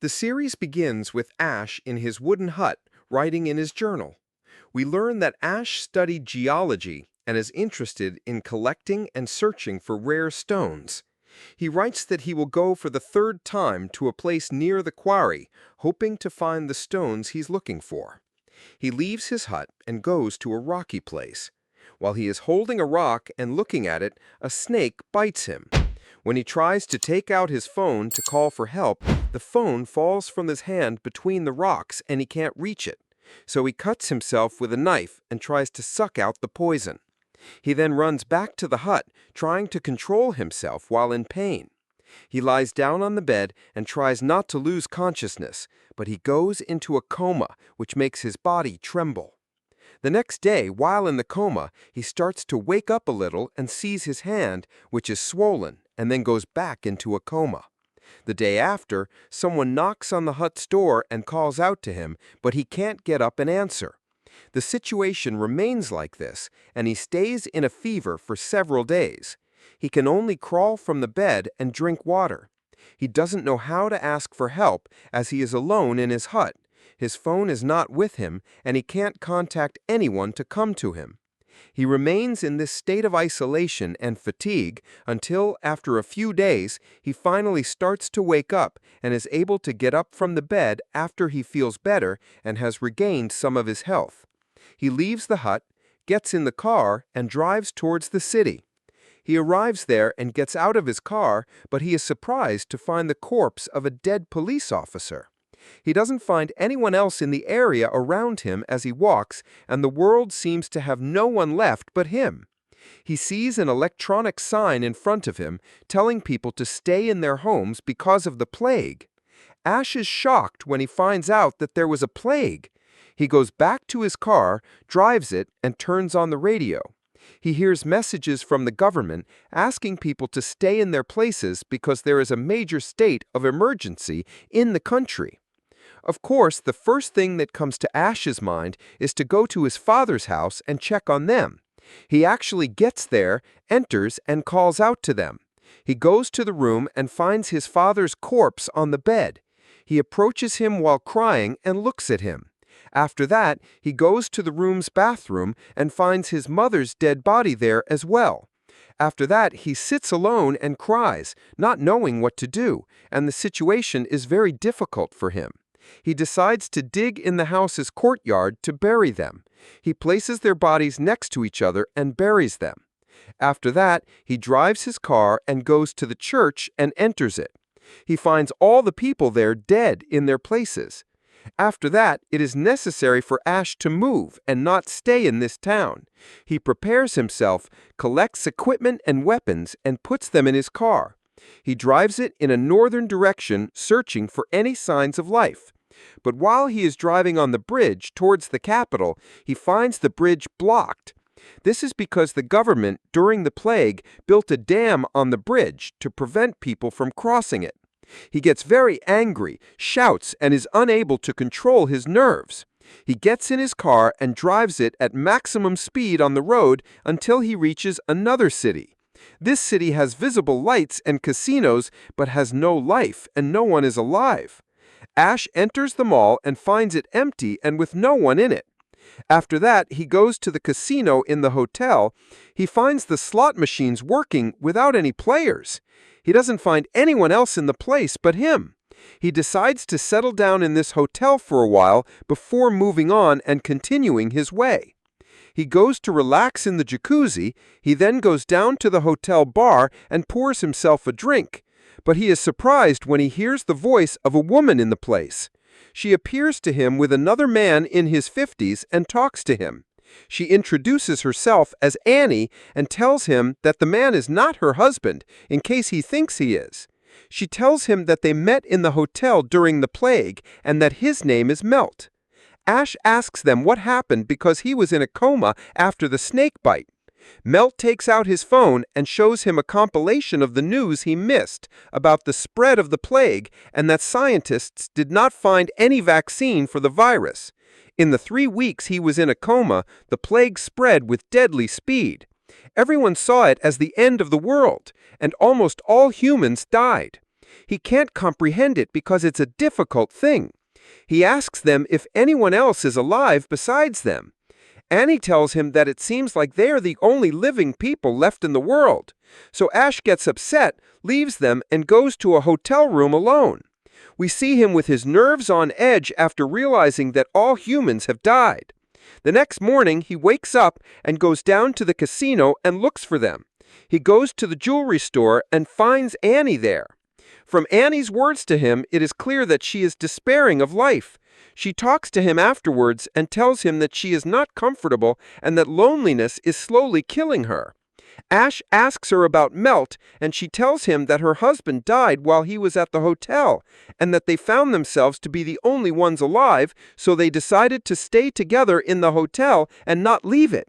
The series begins with Ash in his wooden hut, writing in his journal. We learn that Ash studied geology and is interested in collecting and searching for rare stones. He writes that he will go for the third time to a place near the quarry, hoping to find the stones he's looking for. He leaves his hut and goes to a rocky place. While he is holding a rock and looking at it, a snake bites him. When he tries to take out his phone to call for help, the phone falls from his hand between the rocks and he can't reach it. So he cuts himself with a knife and tries to suck out the poison. He then runs back to the hut, trying to control himself while in pain. He lies down on the bed and tries not to lose consciousness, but he goes into a coma, which makes his body tremble. The next day, while in the coma, he starts to wake up a little and sees his hand, which is swollen, and then goes back into a coma. The day after, someone knocks on the hut's door and calls out to him, but he can't get up and answer. The situation remains like this, and he stays in a fever for several days. He can only crawl from the bed and drink water. He doesn't know how to ask for help as he is alone in his hut. His phone is not with him, and he can't contact anyone to come to him. He remains in this state of isolation and fatigue until, after a few days, he finally starts to wake up and is able to get up from the bed after he feels better and has regained some of his health. He leaves the hut, gets in the car, and drives towards the city. He arrives there and gets out of his car, but he is surprised to find the corpse of a dead police officer. He doesn't find anyone else in the area around him as he walks, and the world seems to have no one left but him. He sees an electronic sign in front of him telling people to stay in their homes because of the plague. Ash is shocked when he finds out that there was a plague. He goes back to his car, drives it, and turns on the radio. He hears messages from the government asking people to stay in their places because there is a major state of emergency in the country. Of course, the first thing that comes to Ash's mind is to go to his father's house and check on them. He actually gets there, enters, and calls out to them. He goes to the room and finds his father's corpse on the bed. He approaches him while crying and looks at him. After that, he goes to the room's bathroom and finds his mother's dead body there as well. After that, he sits alone and cries, not knowing what to do, and the situation is very difficult for him. He decides to dig in the house's courtyard to bury them. He places their bodies next to each other and buries them. After that, he drives his car and goes to the church and enters it. He finds all the people there dead in their places. After that, it is necessary for Ash to move and not stay in this town. He prepares himself, collects equipment and weapons, and puts them in his car. He drives it in a northern direction, searching for any signs of life. But while he is driving on the bridge towards the capital, he finds the bridge blocked. This is because the government, during the plague, built a dam on the bridge to prevent people from crossing it. He gets very angry, shouts, and is unable to control his nerves. He gets in his car and drives it at maximum speed on the road until he reaches another city. This city has visible lights and casinos, but has no life, and no one is alive. Ash enters the mall and finds it empty and with no one in it. After that, he goes to the casino in the hotel. He finds the slot machines working without any players. He doesn't find anyone else in the place but him. He decides to settle down in this hotel for a while before moving on and continuing his way. He goes to relax in the jacuzzi. He then goes down to the hotel bar and pours himself a drink. But he is surprised when he hears the voice of a woman in the place. She appears to him with another man in his 50s and talks to him. She introduces herself as Annie and tells him that the man is not her husband, in case he thinks he is. She tells him that they met in the hotel during the plague and that his name is Melt. Ash asks them what happened because he was in a coma after the snake bite. Melt takes out his phone and shows him a compilation of the news he missed about the spread of the plague and that scientists did not find any vaccine for the virus. In the 3 weeks he was in a coma, the plague spread with deadly speed. Everyone saw it as the end of the world, and almost all humans died. He can't comprehend it because it's a difficult thing. He asks them if anyone else is alive besides them. Annie tells him that it seems like they are the only living people left in the world. So Ash gets upset, leaves them, and goes to a hotel room alone. We see him with his nerves on edge after realizing that all humans have died. The next morning, he wakes up and goes down to the casino and looks for them. He goes to the jewelry store and finds Annie there. From Annie's words to him, it is clear that she is despairing of life. She talks to him afterwards and tells him that she is not comfortable and that loneliness is slowly killing her. Ash asks her about Melt, and she tells him that her husband died while he was at the hotel, and that they found themselves to be the only ones alive, so they decided to stay together in the hotel and not leave it.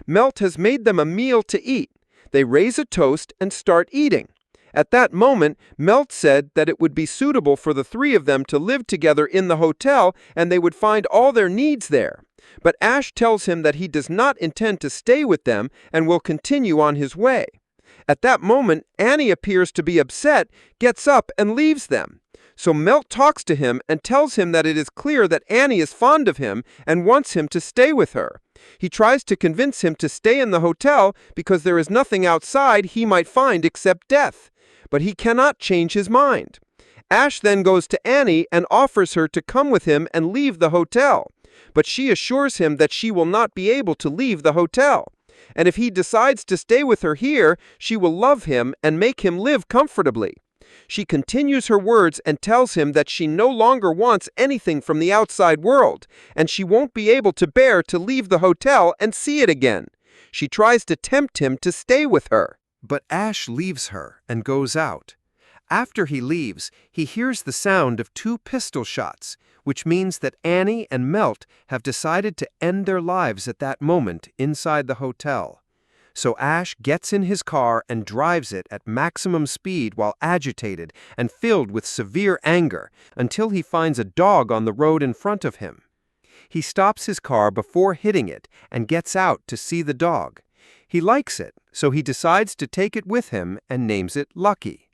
Melt has made them a meal to eat. They raise a toast and start eating. At that moment, Melt said that it would be suitable for the three of them to live together in the hotel and they would find all their needs there. But Ash tells him that he does not intend to stay with them and will continue on his way. At that moment, Annie appears to be upset, gets up, and leaves them. So Melt talks to him and tells him that it is clear that Annie is fond of him and wants him to stay with her. He tries to convince him to stay in the hotel because there is nothing outside he might find except death. But he cannot change his mind. Ash then goes to Annie and offers her to come with him and leave the hotel. But she assures him that she will not be able to leave the hotel. And if he decides to stay with her here, she will love him and make him live comfortably. She continues her words and tells him that she no longer wants anything from the outside world, and she won't be able to bear to leave the hotel and see it again. She tries to tempt him to stay with her. But Ash leaves her and goes out. After he leaves, he hears the sound of 2 pistol shots, which means that Annie and Melt have decided to end their lives at that moment inside the hotel. So Ash gets in his car and drives it at maximum speed while agitated and filled with severe anger until he finds a dog on the road in front of him. He stops his car before hitting it and gets out to see the dog. He likes it, so he decides to take it with him and names it Lucky.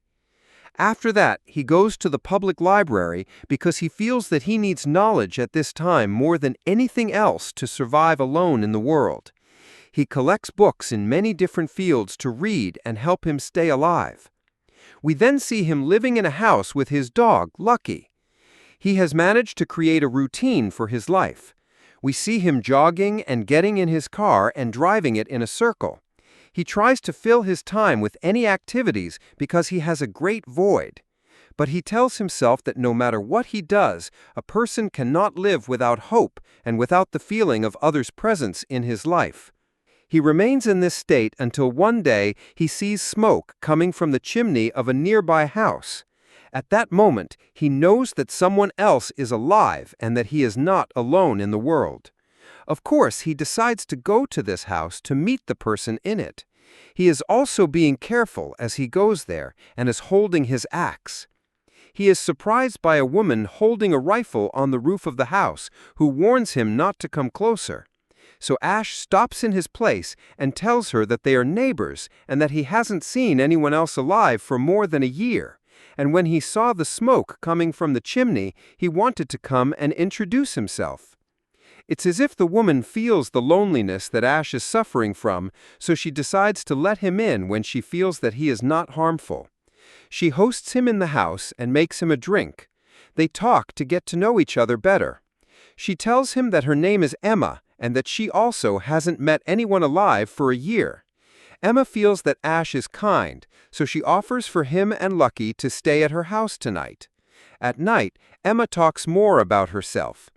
After that, he goes to the public library because he feels that he needs knowledge at this time more than anything else to survive alone in the world. He collects books in many different fields to read and help him stay alive. We then see him living in a house with his dog, Lucky. He has managed to create a routine for his life. We see him jogging and getting in his car and driving it in a circle. He tries to fill his time with any activities because he has a great void. But he tells himself that no matter what he does, a person cannot live without hope and without the feeling of others' presence in his life. He remains in this state until one day he sees smoke coming from the chimney of a nearby house. At that moment, he knows that someone else is alive and that he is not alone in the world. Of course, he decides to go to this house to meet the person in it. He is also being careful as he goes there and is holding his axe. He is surprised by a woman holding a rifle on the roof of the house who warns him not to come closer. So Ash stops in his place and tells her that they are neighbors and that he hasn't seen anyone else alive for more than a year. And when he saw the smoke coming from the chimney, he wanted to come and introduce himself. It's as if the woman feels the loneliness that Ash is suffering from, so she decides to let him in when she feels that he is not harmful. She hosts him in the house and makes him a drink. They talk to get to know each other better. She tells him that her name is Emma and that she also hasn't met anyone alive for a year. Emma feels that Ash is kind, so she offers for him and Lucky to stay at her house tonight. At night, Emma talks more about herself.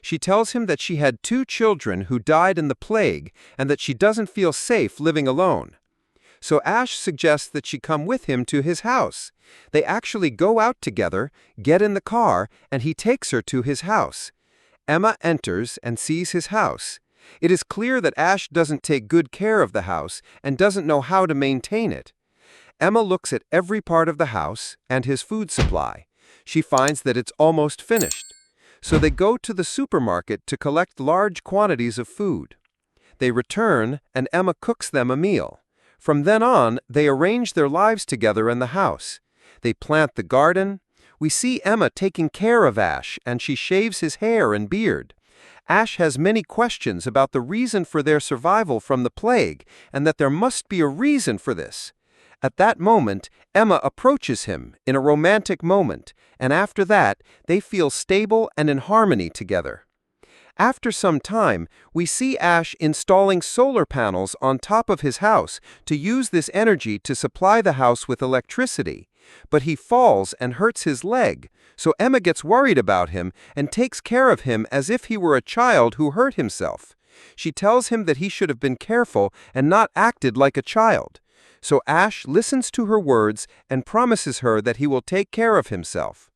She tells him that she had 2 children who died in the plague and that she doesn't feel safe living alone. So Ash suggests that she come with him to his house. They actually go out together, get in the car, and he takes her to his house. Emma enters and sees his house. It is clear that Ash doesn't take good care of the house and doesn't know how to maintain it. Emma looks at every part of the house and his food supply. She finds that it's almost finished. So they go to the supermarket to collect large quantities of food. They return and Emma cooks them a meal. From then on, they arrange their lives together in the house. They plant the garden. We see Emma taking care of Ash, and she shaves his hair and beard. Ash has many questions about the reason for their survival from the plague, and that there must be a reason for this. At that moment, Emma approaches him in a romantic moment, and after that, they feel stable and in harmony together. After some time, we see Ash installing solar panels on top of his house to use this energy to supply the house with electricity. But he falls and hurts his leg, so Emma gets worried about him and takes care of him as if he were a child who hurt himself. She tells him that he should have been careful and not acted like a child. So Ash listens to her words and promises her that he will take care of himself.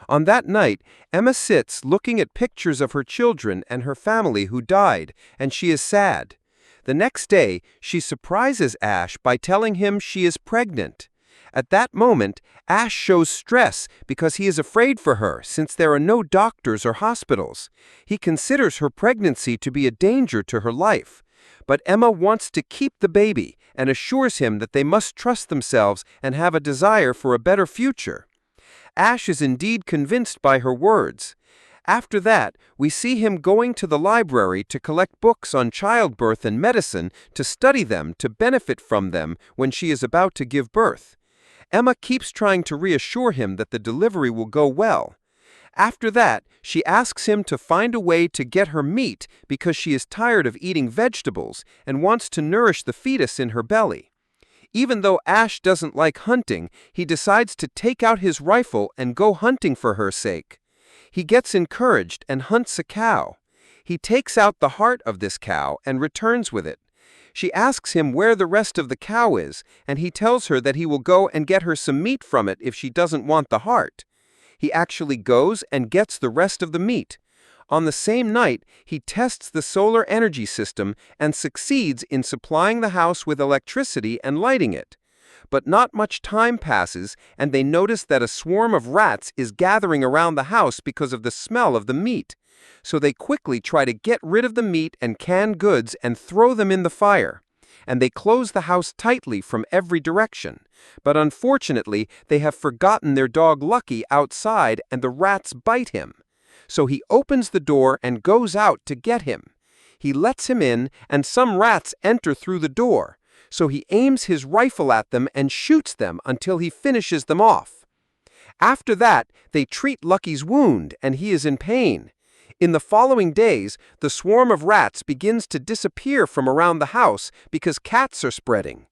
On that night, Emma sits looking at pictures of her children and her family who died, and she is sad. The next day, she surprises Ash by telling him she is pregnant. At that moment, Ash shows stress because he is afraid for her since there are no doctors or hospitals. He considers her pregnancy to be a danger to her life. But Emma wants to keep the baby and assures him that they must trust themselves and have a desire for a better future. Ash is indeed convinced by her words. After that, we see him going to the library to collect books on childbirth and medicine to study them to benefit from them when she is about to give birth. Emma keeps trying to reassure him that the delivery will go well. After that, she asks him to find a way to get her meat because she is tired of eating vegetables and wants to nourish the fetus in her belly. Even though Ash doesn't like hunting, he decides to take out his rifle and go hunting for her sake. He gets encouraged and hunts a cow. He takes out the heart of this cow and returns with it. She asks him where the rest of the cow is, and he tells her that he will go and get her some meat from it if she doesn't want the heart. He actually goes and gets the rest of the meat. On the same night, he tests the solar energy system and succeeds in supplying the house with electricity and lighting it. But not much time passes, and they notice that a swarm of rats is gathering around the house because of the smell of the meat. So they quickly try to get rid of the meat and canned goods and throw them in the fire. And they close the house tightly from every direction. But unfortunately, they have forgotten their dog Lucky outside, and the rats bite him. So he opens the door and goes out to get him. He lets him in, and some rats enter through the door. So he aims his rifle at them and shoots them until he finishes them off. After that, they treat Lucky's wound, and he is in pain. In the following days, the swarm of rats begins to disappear from around the house because cats are spreading.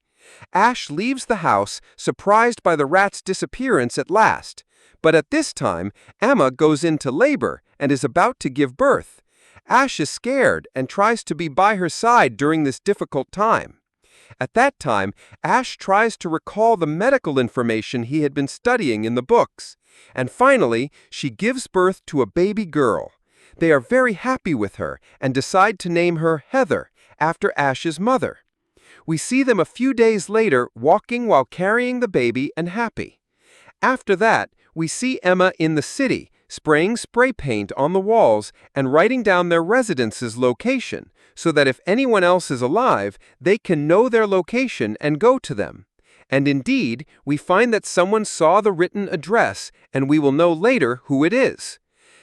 Ash leaves the house, surprised by the rats' disappearance at last. But at this time, Emma goes into labor and is about to give birth. Ash is scared and tries to be by her side during this difficult time. At that time, Ash tries to recall the medical information he had been studying in the books. And finally, she gives birth to a baby girl. They are very happy with her and decide to name her Heather, after Ash's mother. We see them a few days later walking while carrying the baby and happy. After that, we see Emma in the city, spraying spray paint on the walls and writing down their residence's location, so that if anyone else is alive, they can know their location and go to them. And indeed, we find that someone saw the written address, and we will know later who it is.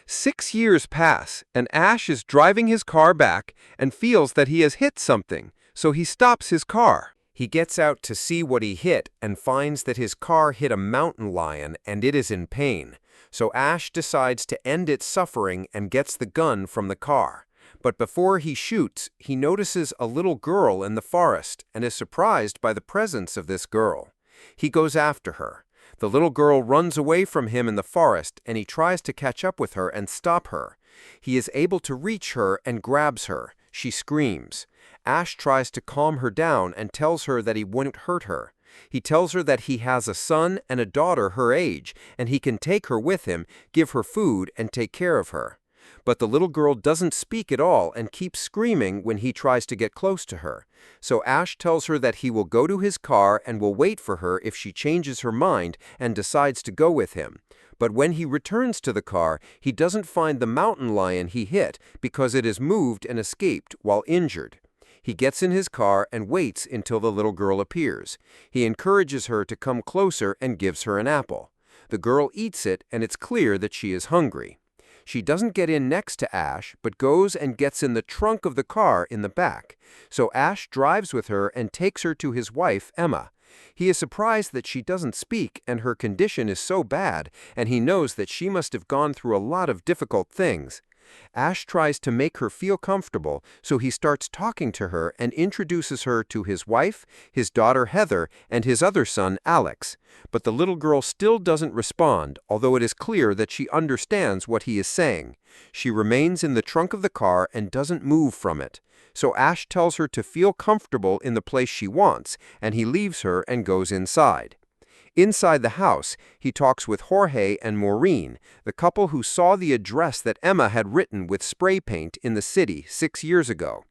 6 years pass, and Ash is driving his car back and feels that he has hit something, so he stops his car. He gets out to see what he hit and finds that his car hit a mountain lion and it is in pain. So Ash decides to end its suffering and gets the gun from the car. But before he shoots, he notices a little girl in the forest and is surprised by the presence of this girl. He goes after her. The little girl runs away from him in the forest, and he tries to catch up with her and stop her. He is able to reach her and grabs her. She screams. Ash tries to calm her down and tells her that he won't hurt her. He tells her that he has a son and a daughter her age, and he can take her with him, give her food, and take care of her. But the little girl doesn't speak at all and keeps screaming when he tries to get close to her. So Ash tells her that he will go to his car and will wait for her if she changes her mind and decides to go with him. But when he returns to the car, he doesn't find the mountain lion he hit because it has moved and escaped while injured. He gets in his car and waits until the little girl appears. He encourages her to come closer and gives her an apple. The girl eats it, and it's clear that she is hungry. She doesn't get in next to Ash, but goes and gets in the trunk of the car in the back. So Ash drives with her and takes her to his wife, Emma. He is surprised that she doesn't speak and her condition is so bad, and he knows that she must have gone through a lot of difficult things. Ash tries to make her feel comfortable, so he starts talking to her and introduces her to his wife, his daughter Heather, and his other son Alex. But the little girl still doesn't respond, although it is clear that she understands what he is saying. She remains in the trunk of the car and doesn't move from it. So Ash tells her to feel comfortable in the place she wants, and he leaves her and goes inside. Inside the house, he talks with Jorge and Maureen, the couple who saw the address that Emma had written with spray paint in the city 6 years ago.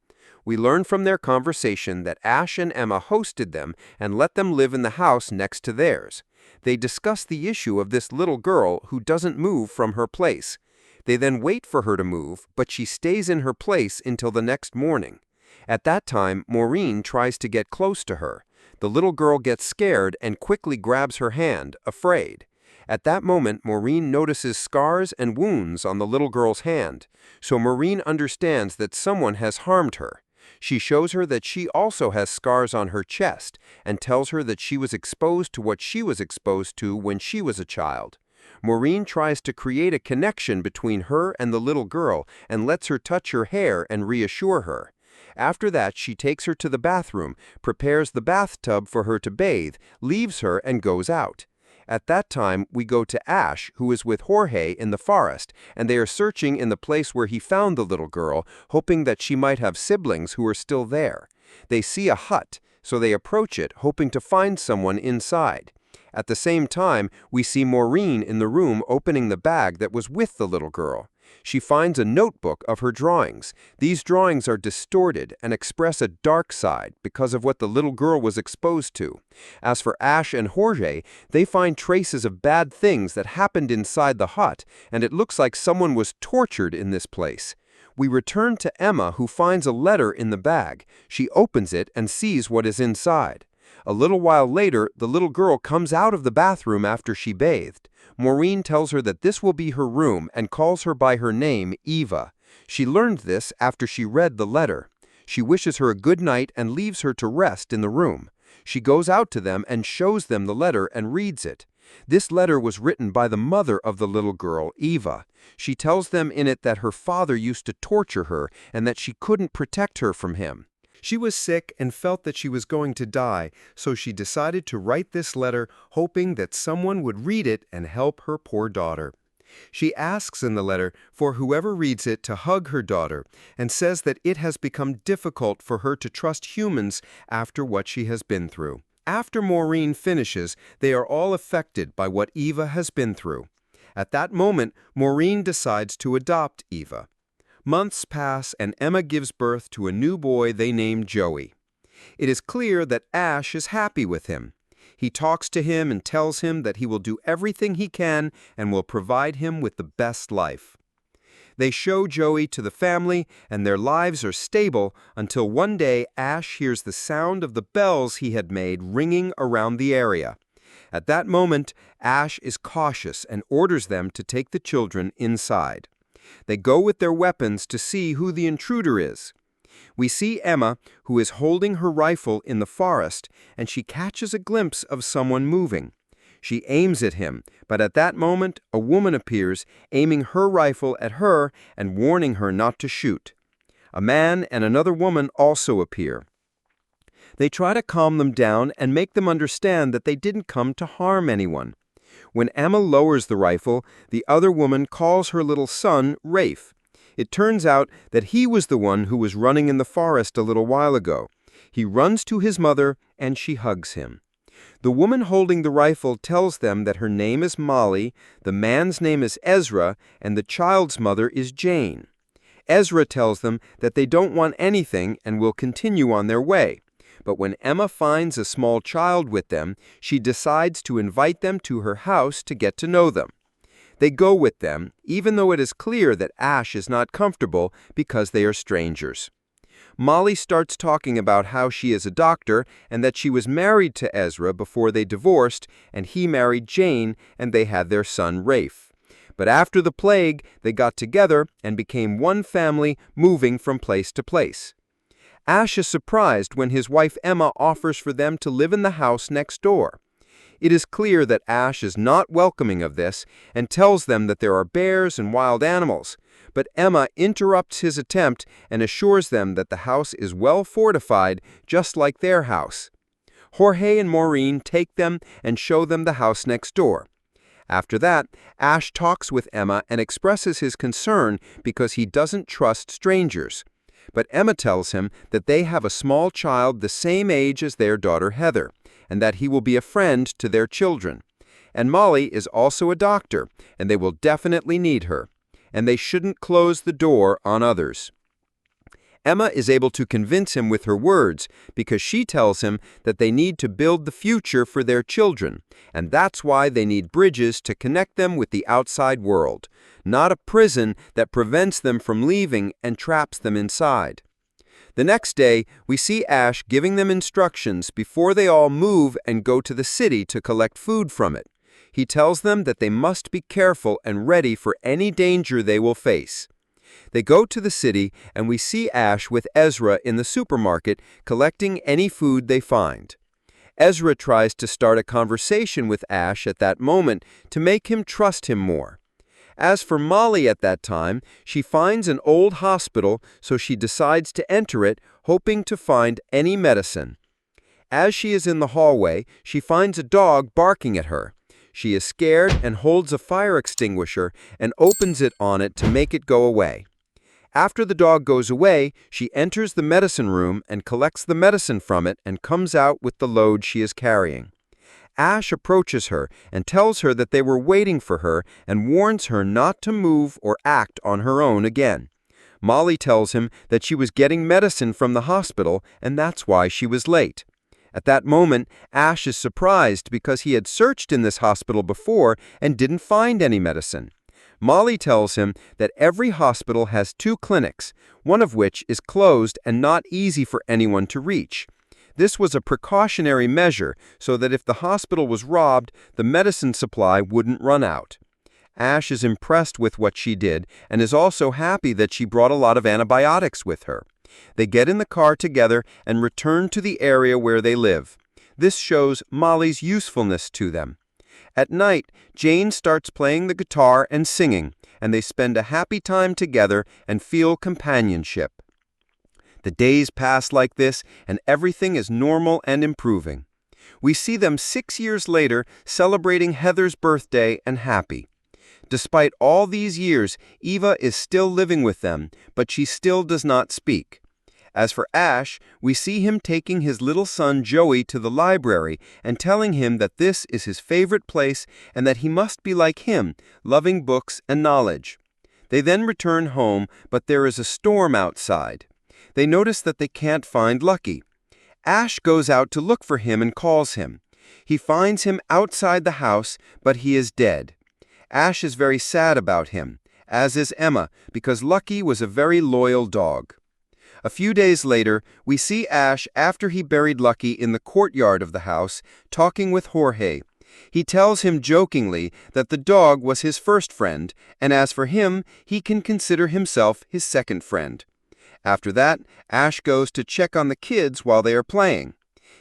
We learn from their conversation that Ash and Emma hosted them and let them live in the house next to theirs. They discuss the issue of this little girl who doesn't move from her place. They then wait for her to move, but she stays in her place until the next morning. At that time, Maureen tries to get close to her. The little girl gets scared and quickly grabs her hand, afraid. At that moment, Maureen notices scars and wounds on the little girl's hand, so Maureen understands that someone has harmed her. She shows her that she also has scars on her chest and tells her that she was exposed to what she was exposed to when she was a child. Maureen tries to create a connection between her and the little girl and lets her touch her hair and reassure her. After that, she takes her to the bathroom, prepares the bathtub for her to bathe, leaves her, and goes out. At that time, we go to Ash, who is with Jorge in the forest, and they are searching in the place where he found the little girl, hoping that she might have siblings who are still there. They see a hut, so they approach it, hoping to find someone inside. At the same time, we see Maureen in the room opening the bag that was with the little girl. She finds a notebook of her drawings. These drawings are distorted and express a dark side because of what the little girl was exposed to. As for Ash and Jorge, they find traces of bad things that happened inside the hut, and it looks like someone was tortured in this place. We return to Emma, who finds a letter in the bag. She opens it and sees what is inside. A little while later, the little girl comes out of the bathroom after she bathed. Maureen tells her that this will be her room and calls her by her name, Eva. She learned this after she read the letter. She wishes her a good night and leaves her to rest in the room. She goes out to them and shows them the letter and reads it. This letter was written by the mother of the little girl, Eva. She tells them in it that her father used to torture her and that she couldn't protect her from him. She was sick and felt that she was going to die, so she decided to write this letter, hoping that someone would read it and help her poor daughter. She asks in the letter for whoever reads it to hug her daughter and says that it has become difficult for her to trust humans after what she has been through. After Maureen finishes, they are all affected by what Eva has been through. At that moment, Maureen decides to adopt Eva. Months pass and Emma gives birth to a new boy they name Joey. It is clear that Ash is happy with him. He talks to him and tells him that he will do everything he can and will provide him with the best life. They show Joey to the family and their lives are stable until one day Ash hears the sound of the bells he had made ringing around the area. At that moment, Ash is cautious and orders them to take the children inside. They go with their weapons to see who the intruder is. We see Emma, who is holding her rifle in the forest, and she catches a glimpse of someone moving. She aims at him, but at that moment, a woman appears, aiming her rifle at her and warning her not to shoot. A man and another woman also appear. They try to calm them down and make them understand that they didn't come to harm anyone. When Emma lowers the rifle, the other woman calls her little son Rafe. It turns out that he was the one who was running in the forest a little while ago. He runs to his mother and she hugs him. The woman holding the rifle tells them that her name is Molly, the man's name is Ezra, and the child's mother is Jane. Ezra tells them that they don't want anything and will continue on their way. But when Emma finds a small child with them, she decides to invite them to her house to get to know them. They go with them, even though it is clear that Ash is not comfortable because they are strangers. Molly starts talking about how she is a doctor and that she was married to Ezra before they divorced, and he married Jane, and they had their son Rafe. But after the plague, they got together and became one family, moving from place to place. Ash is surprised when his wife Emma offers for them to live in the house next door. It is clear that Ash is not welcoming of this and tells them that there are bears and wild animals, but Emma interrupts his attempt and assures them that the house is well fortified, just like their house. Jorge and Maureen take them and show them the house next door. After that, Ash talks with Emma and expresses his concern because he doesn't trust strangers. But Emma tells him that they have a small child the same age as their daughter Heather, and that he will be a friend to their children. And Molly is also a doctor, and they will definitely need her. And they shouldn't close the door on others. Emma is able to convince him with her words because she tells him that they need to build the future for their children, and that's why they need bridges to connect them with the outside world, not a prison that prevents them from leaving and traps them inside. The next day, we see Ash giving them instructions before they all move and go to the city to collect food from it. He tells them that they must be careful and ready for any danger they will face. They go to the city, and we see Ash with Ezra in the supermarket collecting any food they find. Ezra tries to start a conversation with Ash at that moment to make him trust him more. As for Molly at that time, she finds an old hospital, so she decides to enter it, hoping to find any medicine. As she is in the hallway, she finds a dog barking at her. She is scared and holds a fire extinguisher and opens it on it to make it go away. After the dog goes away, she enters the medicine room and collects the medicine from it and comes out with the load she is carrying. Ash approaches her and tells her that they were waiting for her and warns her not to move or act on her own again. Molly tells him that she was getting medicine from the hospital and that's why she was late. At that moment, Ash is surprised because he had searched in this hospital before and didn't find any medicine. Molly tells him that every hospital has 2 clinics, one of which is closed and not easy for anyone to reach. This was a precautionary measure so that if the hospital was robbed, the medicine supply wouldn't run out. Ash is impressed with what she did and is also happy that she brought a lot of antibiotics with her. They get in the car together and return to the area where they live. This shows Molly's usefulness to them. At night, Jane starts playing the guitar and singing, and they spend a happy time together and feel companionship. The days pass like this, and everything is normal and improving. We see them 6 years later celebrating Heather's birthday and happy. Despite all these years, Eva is still living with them, but she still does not speak. As for Ash, we see him taking his little son Joey to the library and telling him that this is his favorite place and that he must be like him, loving books and knowledge. They then return home, but there is a storm outside. They notice that they can't find Lucky. Ash goes out to look for him and calls him. He finds him outside the house, but he is dead. Ash is very sad about him, as is Emma, because Lucky was a very loyal dog. A few days later, we see Ash after he buried Lucky in the courtyard of the house, talking with Jorge. He tells him jokingly that the dog was his first friend, and as for him, he can consider himself his second friend. After that, Ash goes to check on the kids while they are playing.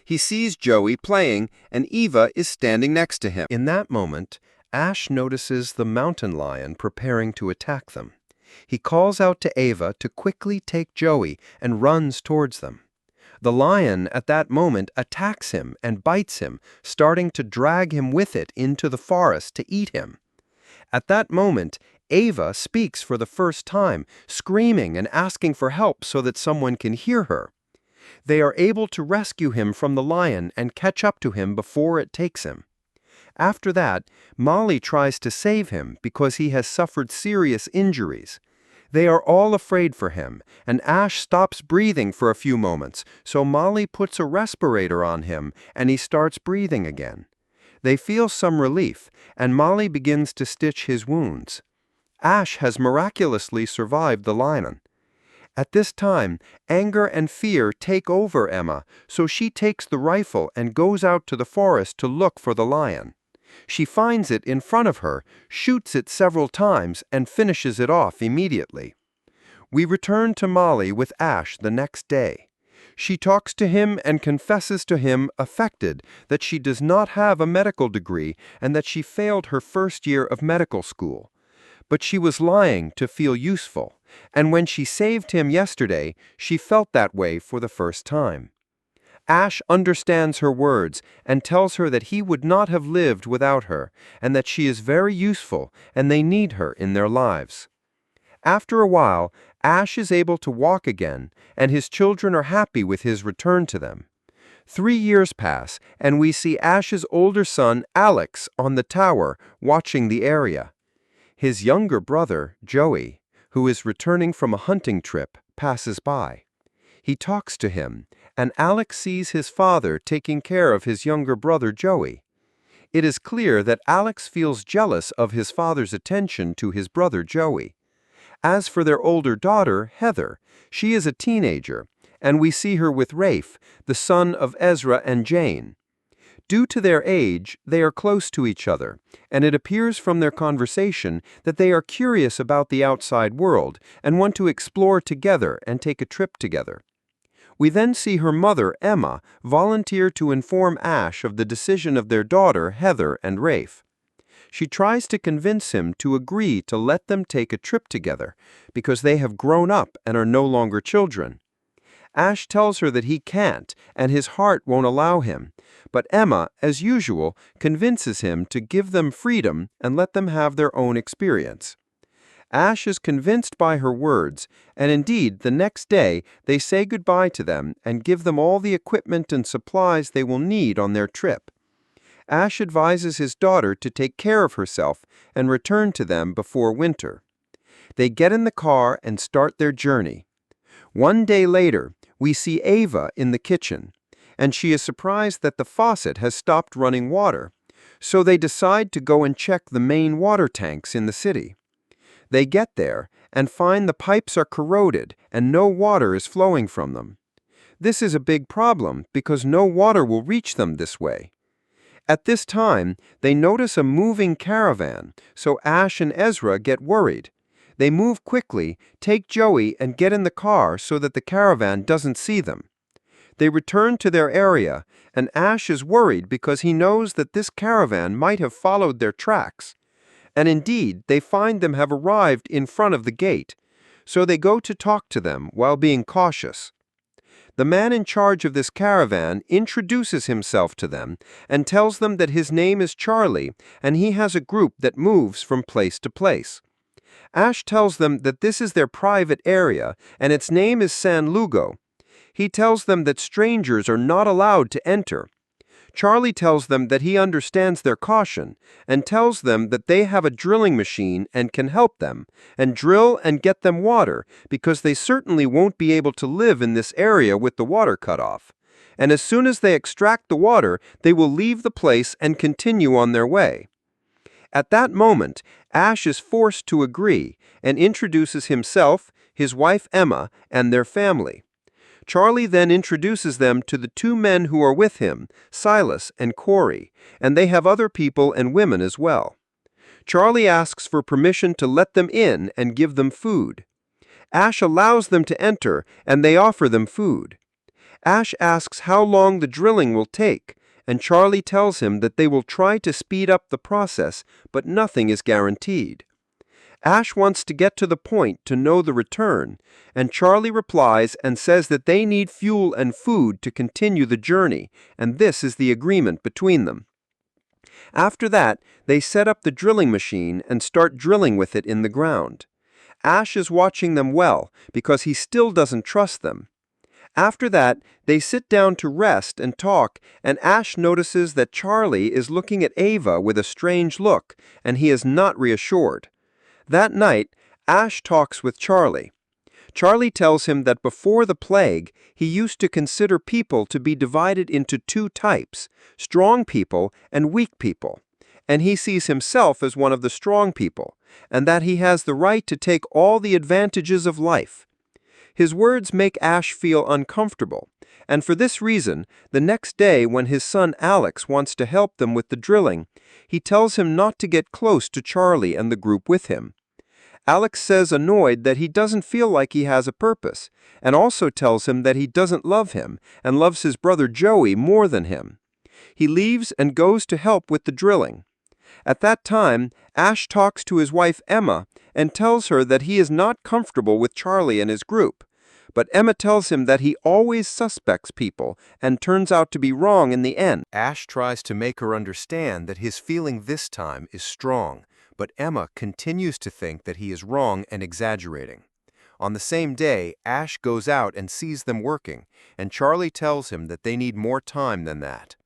He sees Joey playing, and Eva is standing next to him. In that moment, Ash notices the mountain lion preparing to attack them. He calls out to Eva to quickly take Joey and runs towards them. The lion at that moment attacks him and bites him, starting to drag him with it into the forest to eat him. At that moment, Eva speaks for the first time, screaming and asking for help so that someone can hear her. They are able to rescue him from the lion and catch up to him before it takes him. After that, Molly tries to save him because he has suffered serious injuries. They are all afraid for him, and Ash stops breathing for a few moments, so Molly puts a respirator on him and he starts breathing again. They feel some relief, and Molly begins to stitch his wounds. Ash has miraculously survived the lion. At this time, anger and fear take over Emma, so she takes the rifle and goes out to the forest to look for the lion. She finds it in front of her, shoots it several times, and finishes it off immediately. We return to Molly with Ash the next day. She talks to him and confesses to him, affected, that she does not have a medical degree and that she failed her first year of medical school. But she was lying to feel useful, and when she saved him yesterday, she felt that way for the first time. Ash understands her words and tells her that he would not have lived without her, and that she is very useful and they need her in their lives. After a while, Ash is able to walk again, and his children are happy with his return to them. 3 years pass, and we see Ash's older son, Alex, on the tower, watching the area. His younger brother, Joey, who is returning from a hunting trip, passes by. He talks to him, and Alex sees his father taking care of his younger brother, Joey. It is clear that Alex feels jealous of his father's attention to his brother, Joey. As for their older daughter, Heather, she is a teenager, and we see her with Rafe, the son of Ezra and Jane. Due to their age, they are close to each other, and it appears from their conversation that they are curious about the outside world and want to explore together and take a trip together. We then see her mother, Emma, volunteer to inform Ash of the decision of their daughter, Heather, and Rafe. She tries to convince him to agree to let them take a trip together, because they have grown up and are no longer children. Ash tells her that he can't, and his heart won't allow him, but Emma, as usual, convinces him to give them freedom and let them have their own experience. Ash is convinced by her words, and indeed, the next day, they say goodbye to them and give them all the equipment and supplies they will need on their trip. Ash advises his daughter to take care of herself and return to them before winter. They get in the car and start their journey. One day later, we see Ava in the kitchen, and she is surprised that the faucet has stopped running water, so they decide to go and check the main water tanks in the city. They get there and find the pipes are corroded and no water is flowing from them. This is a big problem because no water will reach them this way. At this time, they notice a moving caravan, so Ash and Ezra get worried. They move quickly, take Joey, and get in the car so that the caravan doesn't see them. They return to their area, and Ash is worried because he knows that this caravan might have followed their tracks. And indeed, they find them have arrived in front of the gate, so they go to talk to them while being cautious. The man in charge of this caravan introduces himself to them and tells them that his name is Charlie and he has a group that moves from place to place. Ash tells them that this is their private area and its name is San Lugo. He tells them that strangers are not allowed to enter. Charlie tells them that he understands their caution and tells them that they have a drilling machine and can help them and drill and get them water because they certainly won't be able to live in this area with the water cut off. And as soon as they extract the water, they will leave the place and continue on their way. At that moment, Ash is forced to agree and introduces himself, his wife Emma, and their family. Charlie then introduces them to the 2 men who are with him, Silas and Corey, and they have other people and women as well. Charlie asks for permission to let them in and give them food. Ash allows them to enter, and they offer them food. Ash asks how long the drilling will take, and Charlie tells him that they will try to speed up the process, but nothing is guaranteed. Ash wants to get to the point to know the return, and Charlie replies and says that they need fuel and food to continue the journey, and this is the agreement between them. After that, they set up the drilling machine and start drilling with it in the ground. Ash is watching them well because he still doesn't trust them. After that, they sit down to rest and talk, and Ash notices that Charlie is looking at Ava with a strange look, and he is not reassured. That night, Ash talks with Charlie. Charlie tells him that before the plague, he used to consider people to be divided into 2 types, strong people and weak people, and he sees himself as one of the strong people, and that he has the right to take all the advantages of life. His words make Ash feel uncomfortable, and for this reason, the next day when his son Alex wants to help them with the drilling, he tells him not to get close to Charlie and the group with him. Alex says annoyed that he doesn't feel like he has a purpose, and also tells him that he doesn't love him and loves his brother Joey more than him. He leaves and goes to help with the drilling. At that time, Ash talks to his wife Emma and tells her that he is not comfortable with Charlie and his group. But Emma tells him that he always suspects people and turns out to be wrong in the end. Ash tries to make her understand that his feeling this time is strong, but Emma continues to think that he is wrong and exaggerating. On the same day, Ash goes out and sees them working, and Charlie tells him that they need more time than that.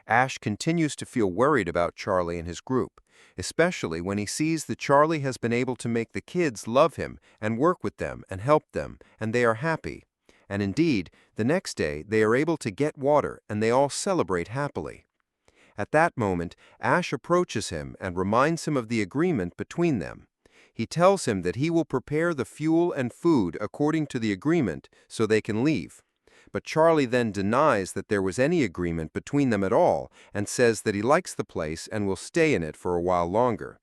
Ash continues to feel worried about Charlie and his group, especially when he sees that Charlie has been able to make the kids love him and work with them and help them, and they are happy. And indeed, the next day they are able to get water and they all celebrate happily. At that moment, Ash approaches him and reminds him of the agreement between them. He tells him that he will prepare the fuel and food according to the agreement so they can leave. But Charlie then denies that there was any agreement between them at all and says that he likes the place and will stay in it for a while longer.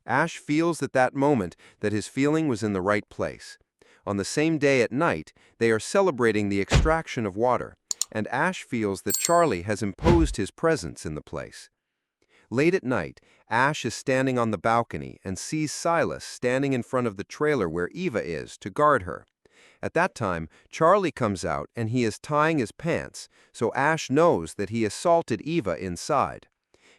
Ash feels at that moment that his feeling was in the right place. On the same day at night, they are celebrating the extraction of water, and Ash feels that Charlie has imposed his presence in the place. Late at night, Ash is standing on the balcony and sees Silas standing in front of the trailer where Eva is to guard her. At that time, Charlie comes out and he is tying his pants, so Ash knows that he assaulted Eva inside.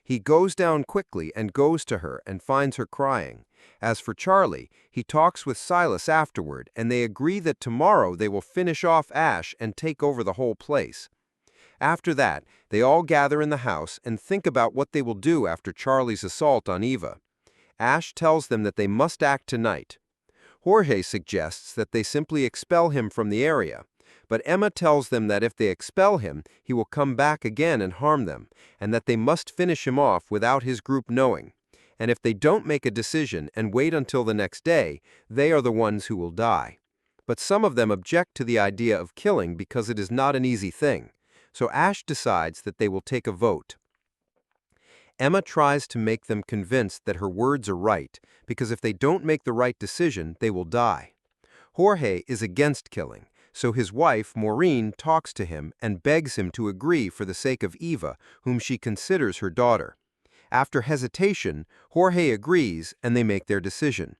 He goes down quickly and goes to her and finds her crying. As for Charlie, he talks with Silas afterward and they agree that tomorrow they will finish off Ash and take over the whole place. After that, they all gather in the house and think about what they will do after Charlie's assault on Eva. Ash tells them that they must act tonight. Jorge suggests that they simply expel him from the area, but Emma tells them that if they expel him, he will come back again and harm them, and that they must finish him off without his group knowing. And if they don't make a decision and wait until the next day, they are the ones who will die. But some of them object to the idea of killing because it is not an easy thing, so Ash decides that they will take a vote. Emma tries to make them convinced that her words are right, because if they don't make the right decision, they will die. Jorge is against killing, so his wife, Maureen, talks to him and begs him to agree for the sake of Eva, whom she considers her daughter. After hesitation, Jorge agrees and they make their decision.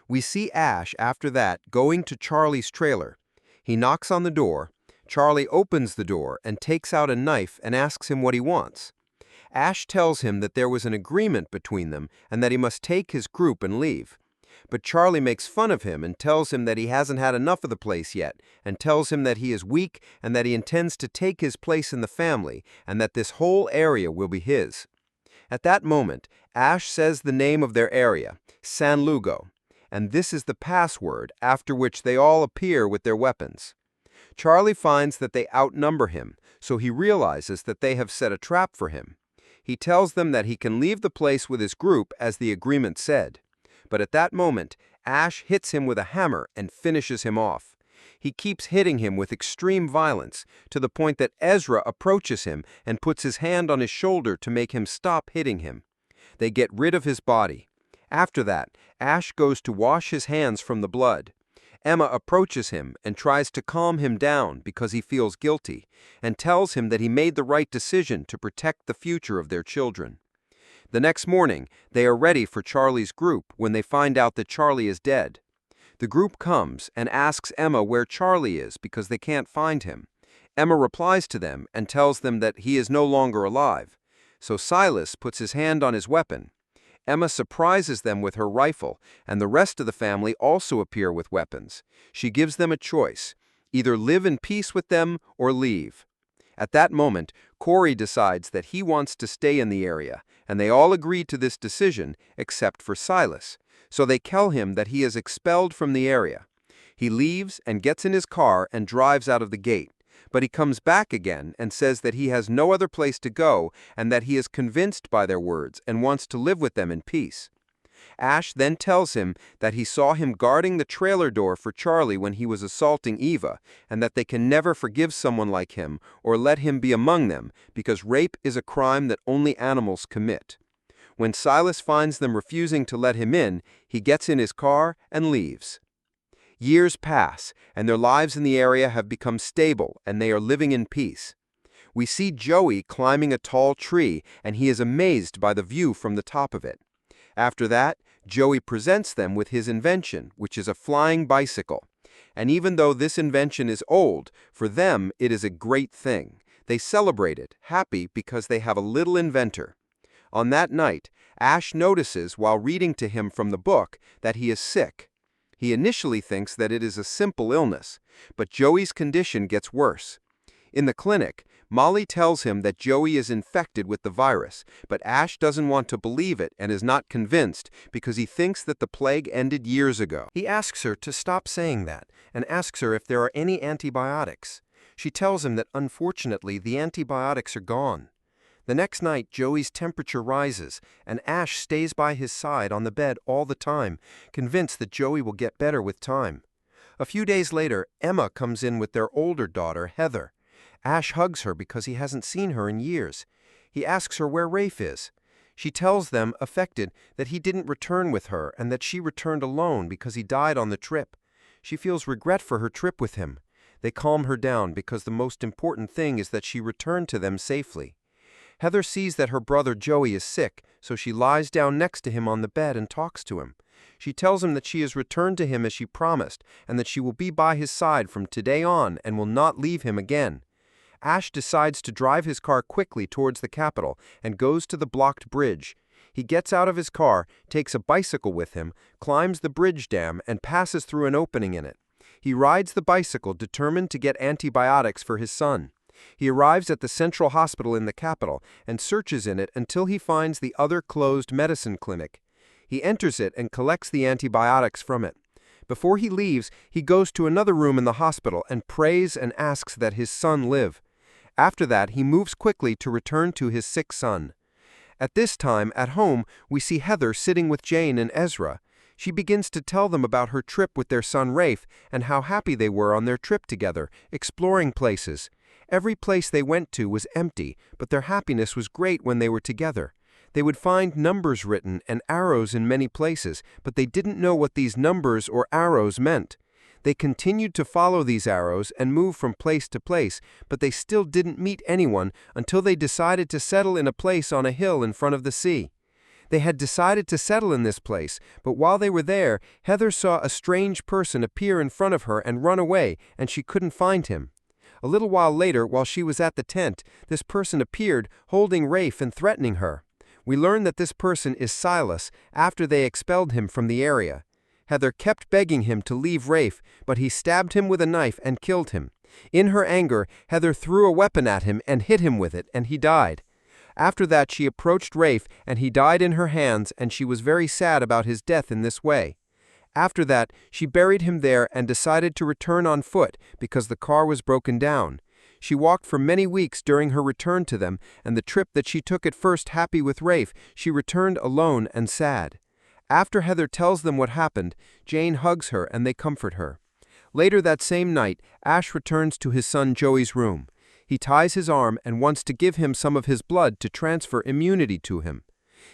We see Ash, after that, going to Charlie's trailer. He knocks on the door. Charlie opens the door and takes out a knife and asks him what he wants. Ash tells him that there was an agreement between them and that he must take his group and leave. But Charlie makes fun of him and tells him that he hasn't had enough of the place yet, and tells him that he is weak and that he intends to take his place in the family and that this whole area will be his. At that moment, Ash says the name of their area, San Lugo, and this is the password after which they all appear with their weapons. Charlie finds that they outnumber him, so he realizes that they have set a trap for him. He tells them that he can leave the place with his group as the agreement said. But at that moment, Ash hits him with a hammer and finishes him off. He keeps hitting him with extreme violence, to the point that Ezra approaches him and puts his hand on his shoulder to make him stop hitting him. They get rid of his body. After that, Ash goes to wash his hands from the blood. Emma approaches him and tries to calm him down because he feels guilty, and tells him that he made the right decision to protect the future of their children. The next morning, they are ready for Charlie's group when they find out that Charlie is dead. The group comes and asks Emma where Charlie is because they can't find him. Emma replies to them and tells them that he is no longer alive. So Silas puts his hand on his weapon. Emma surprises them with her rifle, and the rest of the family also appear with weapons. She gives them a choice: either live in peace with them or leave. At that moment, Corey decides that he wants to stay in the area, and they all agree to this decision except for Silas. So they tell him that he is expelled from the area. He leaves and gets in his car and drives out of the gate. But he comes back again and says that he has no other place to go and that he is convinced by their words and wants to live with them in peace. Ash then tells him that he saw him guarding the trailer door for Charlie when he was assaulting Eva, and that they can never forgive someone like him or let him be among them because rape is a crime that only animals commit. When Silas finds them refusing to let him in, he gets in his car and leaves. Years pass, and their lives in the area have become stable, and they are living in peace. We see Joey climbing a tall tree, and he is amazed by the view from the top of it. After that, Joey presents them with his invention, which is a flying bicycle. And even though this invention is old, for them it is a great thing. They celebrate it, happy because they have a little inventor. On that night, Ash notices while reading to him from the book that he is sick. He initially thinks that it is a simple illness, but Joey's condition gets worse. In the clinic, Molly tells him that Joey is infected with the virus, but Ash doesn't want to believe it and is not convinced because he thinks that the plague ended years ago. He asks her to stop saying that and asks her if there are any antibiotics. She tells him that unfortunately the antibiotics are gone. The next night, Joey's temperature rises, and Ash stays by his side on the bed all the time, convinced that Joey will get better with time. A few days later, Emma comes in with their older daughter, Heather. Ash hugs her because he hasn't seen her in years. He asks her where Rafe is. She tells them, affected, that he didn't return with her and that she returned alone because he died on the trip. She feels regret for her trip with him. They calm her down because the most important thing is that she returned to them safely. Heather sees that her brother Joey is sick, so she lies down next to him on the bed and talks to him. She tells him that she has returned to him as she promised and that she will be by his side from today on and will not leave him again. Ash decides to drive his car quickly towards the Capitol and goes to the blocked bridge. He gets out of his car, takes a bicycle with him, climbs the bridge dam, and passes through an opening in it. He rides the bicycle determined to get antibiotics for his son. He arrives at the central hospital in the Capitol and searches in it until he finds the other closed medicine clinic. He enters it and collects the antibiotics from it. Before he leaves, he goes to another room in the hospital and prays and asks that his son live. After that, he moves quickly to return to his sick son. At this time, at home, we see Heather sitting with Jane and Ezra. She begins to tell them about her trip with their son Rafe and how happy they were on their trip together, exploring places. Every place they went to was empty, but their happiness was great when they were together. They would find numbers written and arrows in many places, but they didn't know what these numbers or arrows meant. They continued to follow these arrows and move from place to place, but they still didn't meet anyone until they decided to settle in a place on a hill in front of the sea. They had decided to settle in this place, but while they were there, Heather saw a strange person appear in front of her and run away, and she couldn't find him. A little while later, while she was at the tent, this person appeared, holding Rafe and threatening her. We learn that this person is Silas, after they expelled him from the area. Heather kept begging him to leave Rafe, but he stabbed him with a knife and killed him. In her anger, Heather threw a weapon at him and hit him with it, and he died. After that, she approached Rafe, and he died in her hands, and she was very sad about his death in this way. After that, she buried him there and decided to return on foot because the car was broken down. She walked for many weeks during her return to them, and the trip that she took at first happy with Rafe, she returned alone and sad. After Heather tells them what happened, Jane hugs her and they comfort her. Later that same night, Ash returns to his son Joey's room. He ties his arm and wants to give him some of his blood to transfer immunity to him.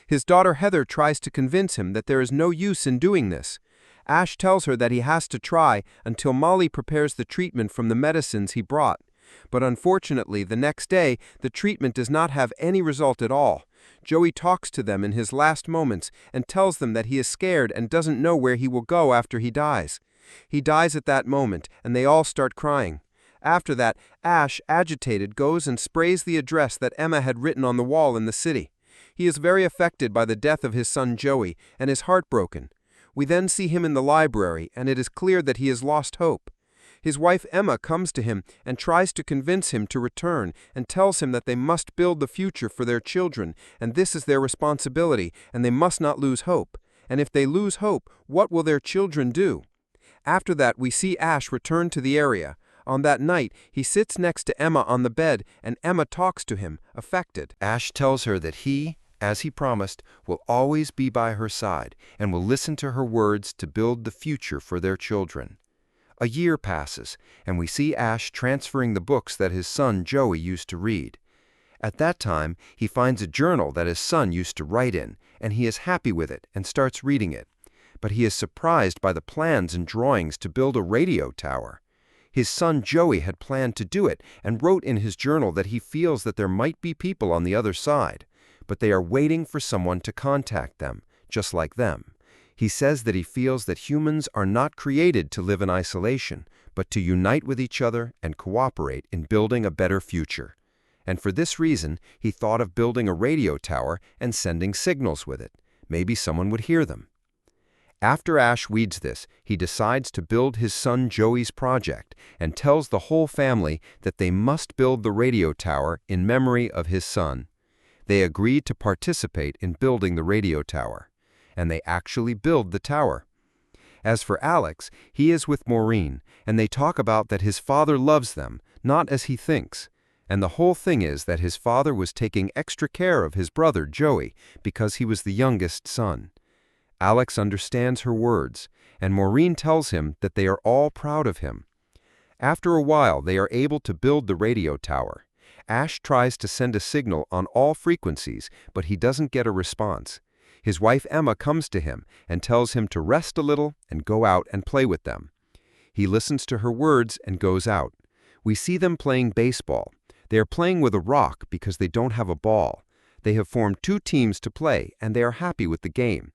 His daughter Heather tries to convince him that there is no use in doing this. Ash tells her that he has to try until Molly prepares the treatment from the medicines he brought. But unfortunately, the next day, the treatment does not have any result at all. Joey talks to them in his last moments and tells them that he is scared and doesn't know where he will go after he dies. He dies at that moment, and they all start crying. After that, Ash, agitated, goes and sprays the address that Emma had written on the wall in the city. He is very affected by the death of his son Joey and is heartbroken. We then see him in the library, and it is clear that he has lost hope. His wife Emma comes to him and tries to convince him to return and tells him that they must build the future for their children, and this is their responsibility, and they must not lose hope. And if they lose hope, what will their children do? After that, we see Ash return to the area. On that night, he sits next to Emma on the bed, and Emma talks to him, affected. Ash tells her that he, as he promised, will always be by her side and will listen to her words to build the future for their children. A year passes, and we see Ash transferring the books that his son Joey used to read. At that time, he finds a journal that his son used to write in, and he is happy with it and starts reading it. But he is surprised by the plans and drawings to build a radio tower. His son Joey had planned to do it and wrote in his journal that he feels that there might be people on the other side, but they are waiting for someone to contact them, just like them. He says that he feels that humans are not created to live in isolation, but to unite with each other and cooperate in building a better future. And for this reason, he thought of building a radio tower and sending signals with it. Maybe someone would hear them. After Ash reads this, he decides to build his son Joey's project and tells the whole family that they must build the radio tower in memory of his son. They agree to participate in building the radio tower, and they actually build the tower. As for Alex, he is with Maureen, and they talk about that his father loves them, not as he thinks. And the whole thing is that his father was taking extra care of his brother Joey because he was the youngest son. Alex understands her words, and Maureen tells him that they are all proud of him. After a while, they are able to build the radio tower. Ash tries to send a signal on all frequencies, but he doesn't get a response. His wife Emma comes to him and tells him to rest a little and go out and play with them. He listens to her words and goes out. We see them playing baseball. They are playing with a rock because they don't have a ball. They have formed two teams to play, and they are happy with the game.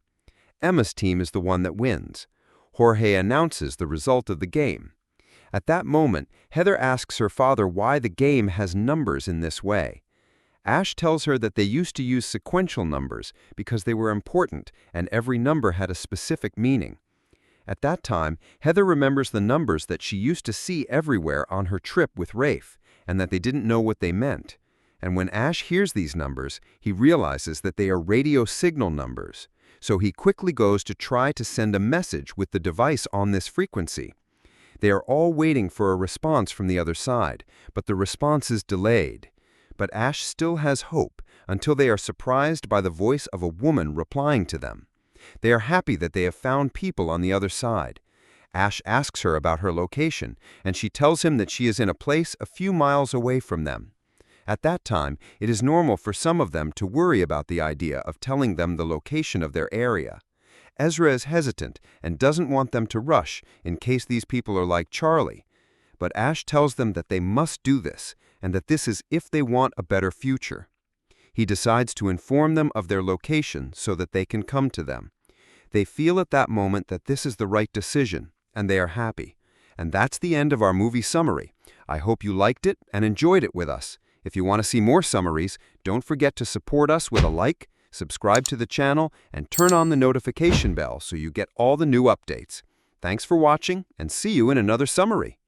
Emma's team is the one that wins. Jorge announces the result of the game. At that moment, Heather asks her father why the game has numbers in this way. Ash tells her that they used to use sequential numbers because they were important and every number had a specific meaning. At that time, Heather remembers the numbers that she used to see everywhere on her trip with Rafe, and that they didn't know what they meant. And when Ash hears these numbers, he realizes that they are radio signal numbers. So he quickly goes to try to send a message with the device on this frequency. They are all waiting for a response from the other side, but the response is delayed. But Ash still has hope until they are surprised by the voice of a woman replying to them. They are happy that they have found people on the other side. Ash asks her about her location, and she tells him that she is in a place a few miles away from them. At that time, it is normal for some of them to worry about the idea of telling them the location of their area. Ezra is hesitant and doesn't want them to rush in case these people are like Charlie. But Ash tells them that they must do this, and that this is if they want a better future. He decides to inform them of their location so that they can come to them. They feel at that moment that this is the right decision, and they are happy. And that's the end of our movie summary. I hope you liked it and enjoyed it with us. If you want to see more summaries, don't forget to support us with a like, subscribe to the channel, and turn on the notification bell so you get all the new updates. Thanks for watching, and see you in another summary.